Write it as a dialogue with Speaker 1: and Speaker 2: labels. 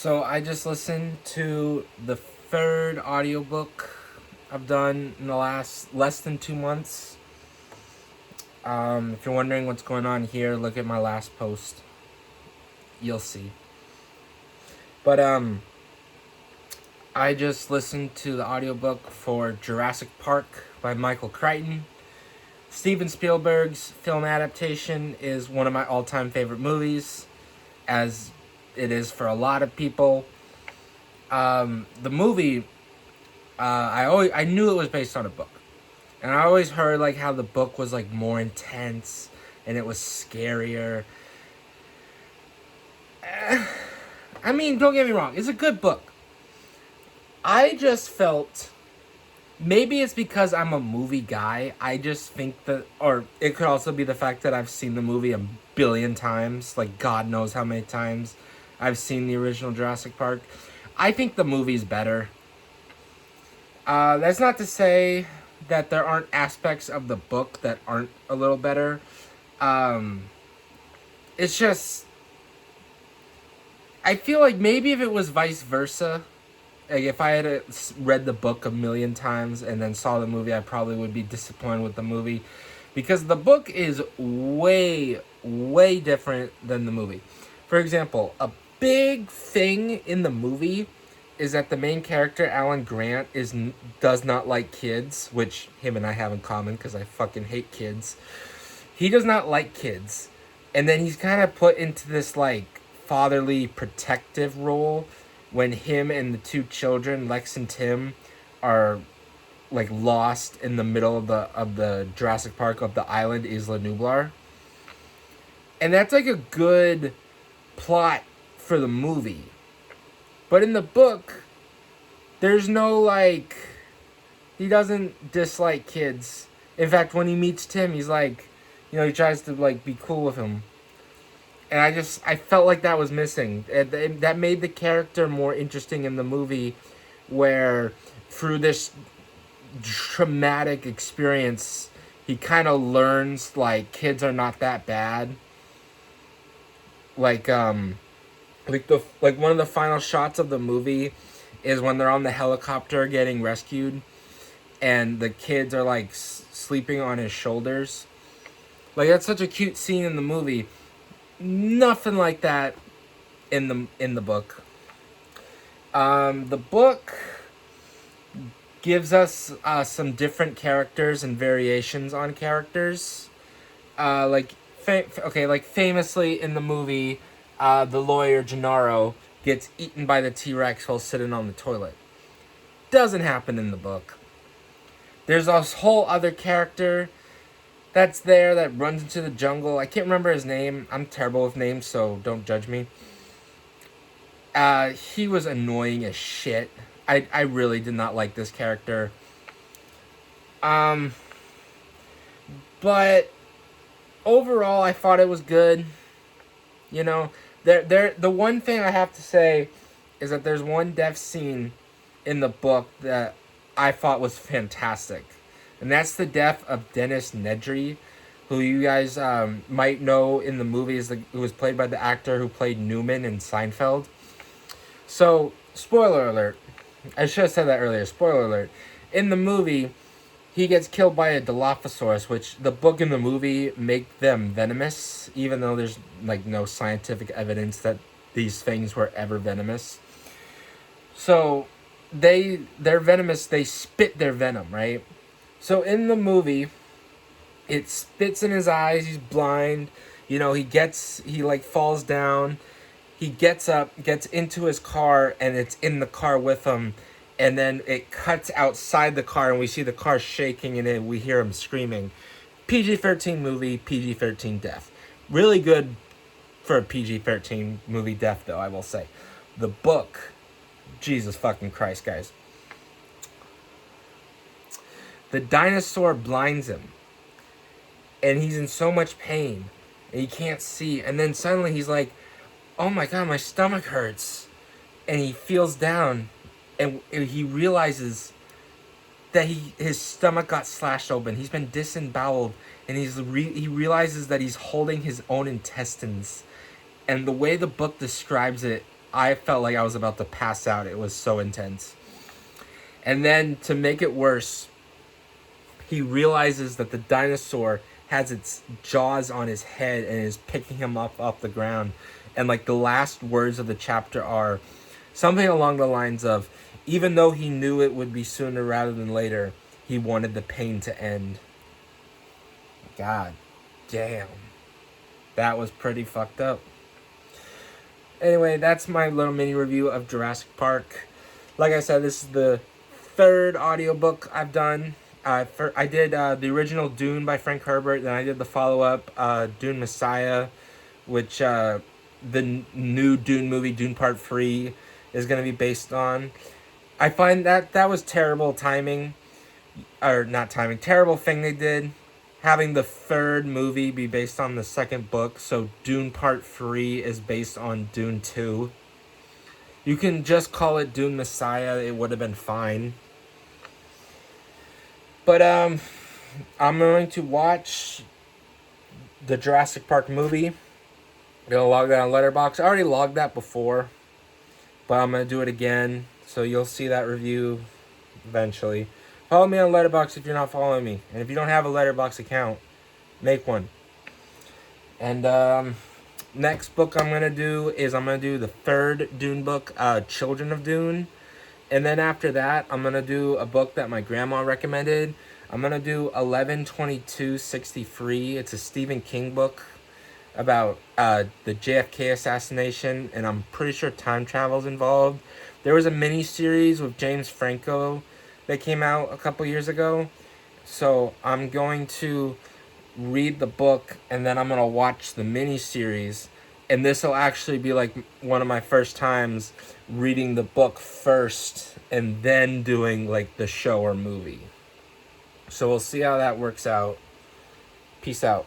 Speaker 1: So I just listened to the third audiobook I've done in the last less than 2 months. If you're wondering what's going on here, look at my last post. You'll see. But I just listened to the audiobook for Jurassic Park by Michael Crichton. Steven Spielberg's film adaptation is one of my all-time favorite movies, as it is for a lot of people. The movie, I knew it was based on a book, and I always heard like how the book was like more intense and it was scarier. I mean, don't get me wrong, it's a good book. I just felt, maybe it's because I'm a movie guy. I just think that, or it could also be the fact that I've seen the movie a billion times, like God knows how many times I've seen the original Jurassic Park. I think the movie's better. That's not to say that there aren't aspects of the book that aren't a little better. It's just, I feel like maybe if it was vice versa, like if I had read the book a million times and then saw the movie, I probably would be disappointed with the movie, because the book is way, way different than the movie. For example, a big thing in the movie is that the main character, Alan Grant, does not like kids, which him and I have in common because I fucking hate kids. He does not like kids. And then he's kind of put into this like fatherly protective role when him and the two children, Lex and Tim, are like lost in the middle of the Jurassic Park of the island Isla Nublar. And that's like a good plot for the movie. But in the book, there's no like, he doesn't dislike kids. In fact, when he meets Tim, he's like, he tries to like be cool with him. And I felt like that was missing. That made the character more interesting in the movie, where through this traumatic experience, he kind of learns like kids are not that bad. Like one of the final shots of the movie is when they're on the helicopter getting rescued, and the kids are like sleeping on his shoulders. Like, that's such a cute scene in the movie. Nothing like that in the book. The book gives us some different characters and variations on characters. Famously in the movie, the lawyer Gennaro gets eaten by the T-Rex while sitting on the toilet. Doesn't happen in the book. There's a whole other character that's there that runs into the jungle. I can't remember his name. I'm terrible with names, so don't judge me. He was annoying as shit. I really did not like this character. But overall, I thought it was good. The one thing I have to say is that there's one death scene in the book that I thought was fantastic. And that's the death of Dennis Nedry, who you guys might know in the movie who was played by the actor who played Newman in Seinfeld. So, spoiler alert. I should have said that earlier. Spoiler alert. In the movie, he gets killed by a Dilophosaurus, which the book and the movie make them venomous, even though there's like no scientific evidence that these things were ever venomous. So, they're venomous. They spit their venom, right? So in the movie, it spits in his eyes. He's blind. He falls down. He gets up, gets into his car, and it's in the car with him. And then it cuts outside the car, and we see the car shaking, and then we hear him screaming. PG-13 movie, PG-13 death. Really good for a PG-13 movie death, though, I will say. The book, Jesus fucking Christ, guys. The dinosaur blinds him, and he's in so much pain, and he can't see. And then suddenly he's like, "Oh my God, my stomach hurts," and he feels down, and he realizes that his stomach got slashed open. He's been disemboweled, and he realizes that he's holding his own intestines. And the way the book describes it, I felt like I was about to pass out. It was so intense. And then to make it worse, he realizes that the dinosaur has its jaws on his head and is picking him up off the ground. And like the last words of the chapter are something along the lines of, even though he knew it would be sooner rather than later, he wanted the pain to end. God damn. That was pretty fucked up. Anyway, that's my little mini review of Jurassic Park. Like I said, this is the third audiobook I've done. I did the original Dune by Frank Herbert, then I did the follow-up, Dune Messiah, which the new Dune movie, Dune Part 3, is going to be based on. I find that was terrible timing, or not timing, terrible thing they did, having the third movie be based on the second book, so Dune Part 3 is based on Dune 2. You can just call it Dune Messiah, it would have been fine. But I'm going to watch the Jurassic Park movie. I'm going to log that on Letterboxd. I already logged that before, but I'm going to do it again, so you'll see that review eventually. Follow me on Letterboxd if you're not following me. And if you don't have a Letterboxd account, make one. And next book I'm going to do is I'm going to do the third Dune book, Children of Dune. And then after that, I'm going to do a book that my grandma recommended. I'm going to do 11/22/63. It's a Stephen King book about the JFK assassination, and I'm pretty sure time travel is involved. There was a mini-series with James Franco that came out a couple years ago. So I'm going to read the book, and then I'm going to watch the mini-series. And this will actually be like one of my first times reading the book first and then doing like the show or movie. So we'll see how that works out. Peace out.